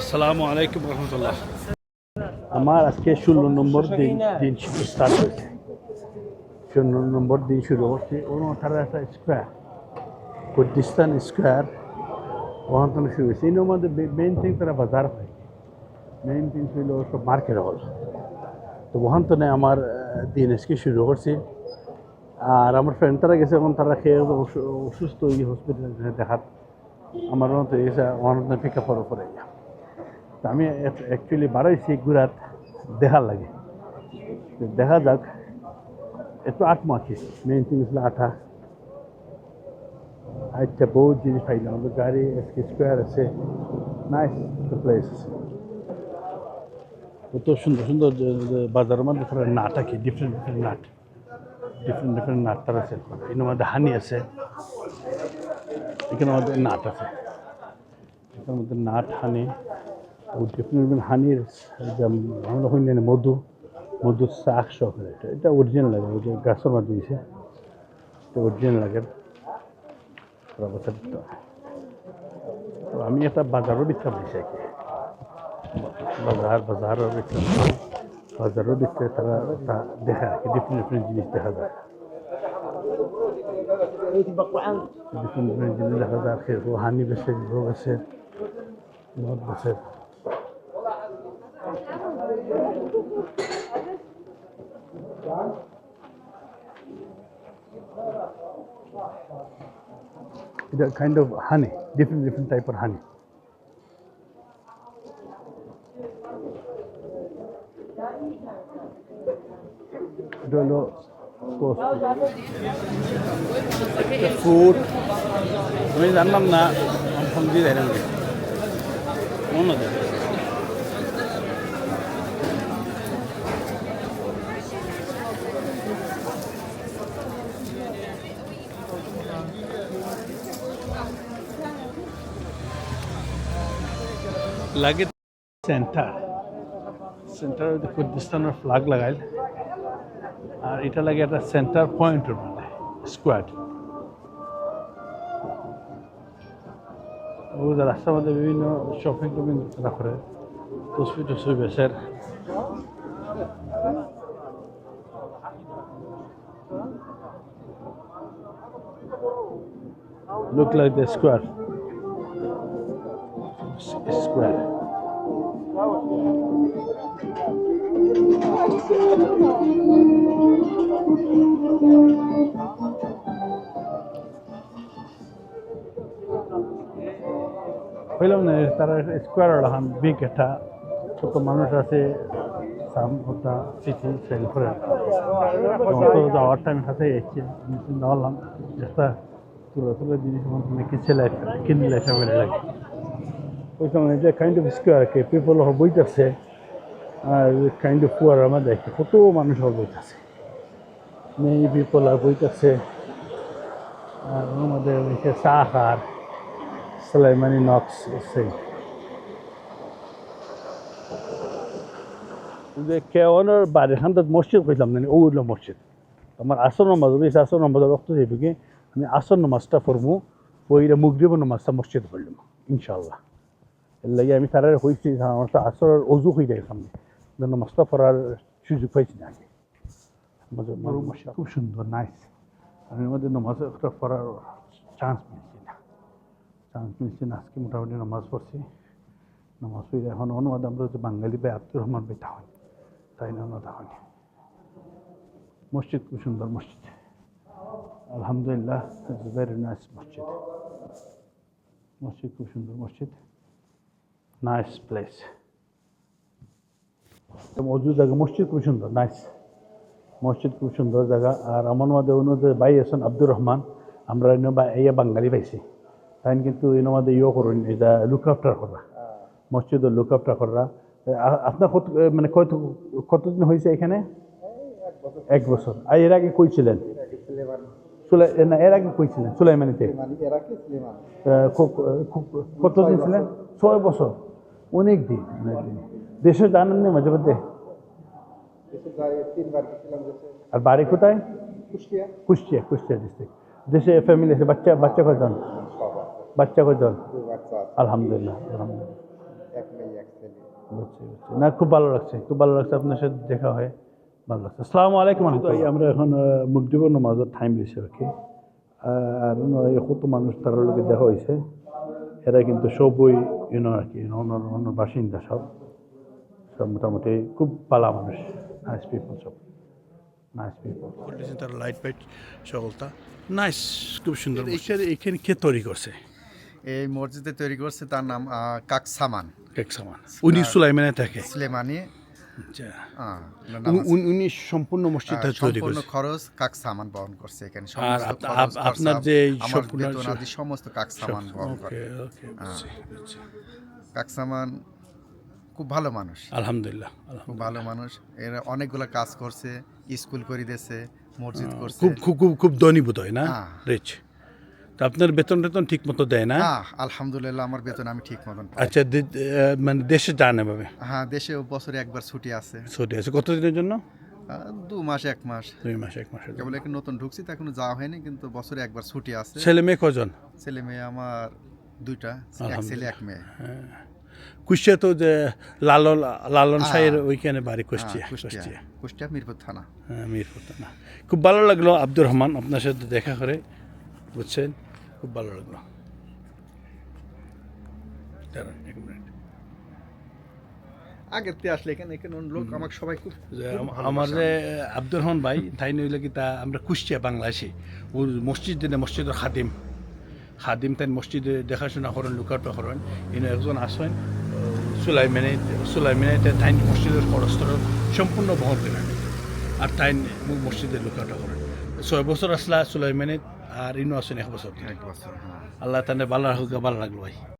আসসালামু আলাইকুম রহমতুল্লাহ। আমার আজকে 16 নম্বর দিন স্টার্ট হয়েছে। 16 নম্বর দিন শুরু হচ্ছে। 18টা স্কোয়ার কুর্দিস্তান স্কোয়ার ওখান থেকে শুরু হয়েছে। এর মধ্যে মেইন থিং তারা বাজার হয়, মেইন থিং ছিল সব মার্কেট হল। তো ওখান থেকে আমার দিন আজকে শুরু করছি। আর আমার ফ্রেন্ড তারা গেছে, এখন তারা খেয়ে অসুস্থ হয়ে হসপিটালে দেখার আমার মতো গেছে ওখানে পিক আপ করার পরে। তো আমি অ্যাকচুয়ালি বাড়াইছি ঘুরাত দেখার লাগে, দেখা যাক। একটু আটমা আছে, মেইন থিং ছিল আঠা। আচ্ছা, বহুত জিনিস পাইলাম। আমাদের গাড়ি এসকে স্কোয়ার আছে, নাইস প্লেস। কত সুন্দর সুন্দর বাজারের মধ্যে তারা নাট আছে, ডিফারেন্ট ডিফারেন্ট নাট তারা সেল করে। এর মধ্যে হানি আছে, এখানের মধ্যে নাট আছে, এখানের মধ্যে নাট হানি ডিফারেন্ট হানির। আমরা হইনি মধুর শাক সহ। এটা অরিজিনাল লাগে, ওই যে গাছের মধ্যে দিয়েছে, এটা অরিজিনাল লাগে। তো আমি একটা বাজারও বিক্রা পাইছি আর কি। বাজারের ভিতরে তারা দেখা আর কি, ডিফারেন্ট জিনিস দেখা যায়, ডিফারেন্ট জিনিস দেখা যায়। সেরকম হানি বেছে, ভোগ আছে, মদ বেছে। এটা কাইন্ড অফ হানি, ডিফারেন্ট টাইপের হানি। এটা হলো ফুড। আমি জানলাম না, ফোন দিয়ে দেয় মনে হয়। লাগে সেন্টার কুর্দিস্তানের ফ্ল্যাগ লাগাইল। আর এটা লাগে একটা সেন্টার পয়েন্টের মানে স্কোয়াড। ও রাস্তার মধ্যে বিভিন্ন শপিং তারা করে, তসবি বেসের। Look like the square. হইলাম না, তারা স্কোয়ার ওখান বিগ একটা ছোট মানুষ আছে, সামটা সিটি সেল করে যাওয়ার টাইম সাথে এসেছি দাওয়ালাম একটা তুলে জিনিস কিনলে ফ্যামিলি লাগে। ওই সময় যে কাইন্ড অফ স্কোয়ার কে পিপল বইতেছে, আর কাইন্ড অফ পুয়ার আমাদের কত মানুষ বইতেছে, মেয়ে পিপল আর বইতেছে। আর ওর মধ্যে চা আর সালাইমানি নক্স এসে কেওয়ানোর বাড়ির খান্দাত মসজিদ কইলাম না, ওগুলো মসজিদ। আমার আসর নামাজ রক্ত যাইবে কি, আমি আসর নামাজটা পড়বো, ওইটা মুগরিব নামাজটা মসজিদ পড়লাম ইনশাল্লাহ। এর লাগে আমি তারা হয়েছি আমার আসর অজু হয়ে যায় সামনে, নামাজটা পড়ার সুযোগ পাইছি না আগে। মসজিদ খুব সুন্দর, নাইস। আমি আমাদের নামাজ একটা পড়ার চান্স মিলছি না। আজকে মোটামুটি নামাজ পড়ছি, নামাজ পড়ে এখন অনুবাদ আমরা যে বাঙালি ভাই আব্দুর রহমান ভাই তাহলে তাই না তাহলে। মসজিদ খুব সুন্দর মসজিদ, আলহামদুলিল্লাহ, ভেরি নাইস মসজিদ খুব সুন্দর মসজিদ, নাইস প্লেস। অজু জায়গা, মসজিদ খুব সুন্দর, নাইস মসজিদ, খুব সুন্দর জায়গা। আর আমার মধ্যে অনুদের ভাই আছেন আব্দুর রহমান, আমরা এই বাঙালি পাইছি, তাই কিন্তু এর মধ্যে করুন, এটা লুক আফটার করা, মসজিদের লুক আফটার করা। আপনার মানে কতদিন হয়েছে এখানে? 1 বছর। আর এর আগে কই ছিলেন? এর আগে কই ছিলেন? সুলাইমানিতে। কতদিন ছিলেন? 6 বছর, অনেক দিন। দেশে জানেন না মাঝে মধ্যে? আর বাড়ি কোথায়? কুষ্টিয়া ডিস্ট্রিক্ট। দেশে ফ্যামিলি আছে, বাচ্চা কয়জন? আলহামদুলিল্লাহ। বুঝছি বুঝছি না খুব ভালো লাগছে আপনার সাথে দেখা হয় ভালো লাগছে আসসালামু আলাইকুম আমরা এখন মুকদিবর নামাজের টাইম দিয়েছি আর কি আর কত মানুষ তার লোকে দেখা হয়েছে এরা কিন্তু সবই আর কি অন্য বাসিন্দা সব সব মোটামুটি খুব ভালো মানুষ নাইস পিপল সব নাইস পিপল তার লাইট ফাইট সকলটা নাইস খুব সুন্দর এখানে কে তৈরি করছে এই মসজিদে তৈরি করছে তার নাম কাকসামান উনি সুলাইমানে থাকে সুলেমানি উনি সম্পূর্ণ মসজিদটা তৈরি করছে খরচ কাকসামান বহন করছে এখানে আর আপনার যে সম্পূর্ণ সমস্ত কাকসামান বহন করে কাকসামান খুব ভালো মানুষ আলহামদুলিল্লাহ খুব ভালো মানুষ এরা অনেকগুলো কাজ করছে স্কুল করে দিয়েছে মসজিদ করছে খুব খুব খুব ধনী বোধ হয় না রিচ তো আপনার বেতন ঠিক মতো দেয় না আলহামদুলিল্লাহ আমার বেতন আমি ঠিক মতন পাই আচ্ছা মানে দেশে যান এভাবে হ্যাঁ দেশে বছরে একবার ছুটি আছে কতদিনের জন্য 2 মাস 1 মাস 2 মাস 1 মাস কেবল এখন নতুন ঢুকছি তো এখনো যাওয়া হয়নি কিন্তু বছরে একবার ছুটি আছে ছেলে মেয়ে কজন ছেলে মেয়ে আমার 2টা এক ছেলে এক মেয়ে কুষ্টিয়া তো যে লালন সাহের ওইখানে বাড়ি কুষ্টিয়া মিরপুর থানা মিরপুর থানা খুব ভালো লাগলো আব্দুর রহমান আপনার সাথে দেখা করে বুঝছেন খুব ভালো লাগলো আগের তে আসলে এখানে লোক আমাকে সবাই খুব আমার যে আব্দুর রহমান ভাই তাই নইলে কি তা আমরা কুষ্টিয়া বাংলাদেশি ও মসজিদের খাদিম তাই মসজিদে দেখাশোনা করেন লুকাটা করেন ইনি একজন আসেন সুলাইমানে তাই মসজিদের খরচ সম্পূর্ণ বহন করেন আর তাই মসজিদে লুকাটা করেন 6 বছর আসলা সুলাইমানে আর ইনু আসেন 1 বছর আল্লাহ তাহলে ভালো লাগলো ভাই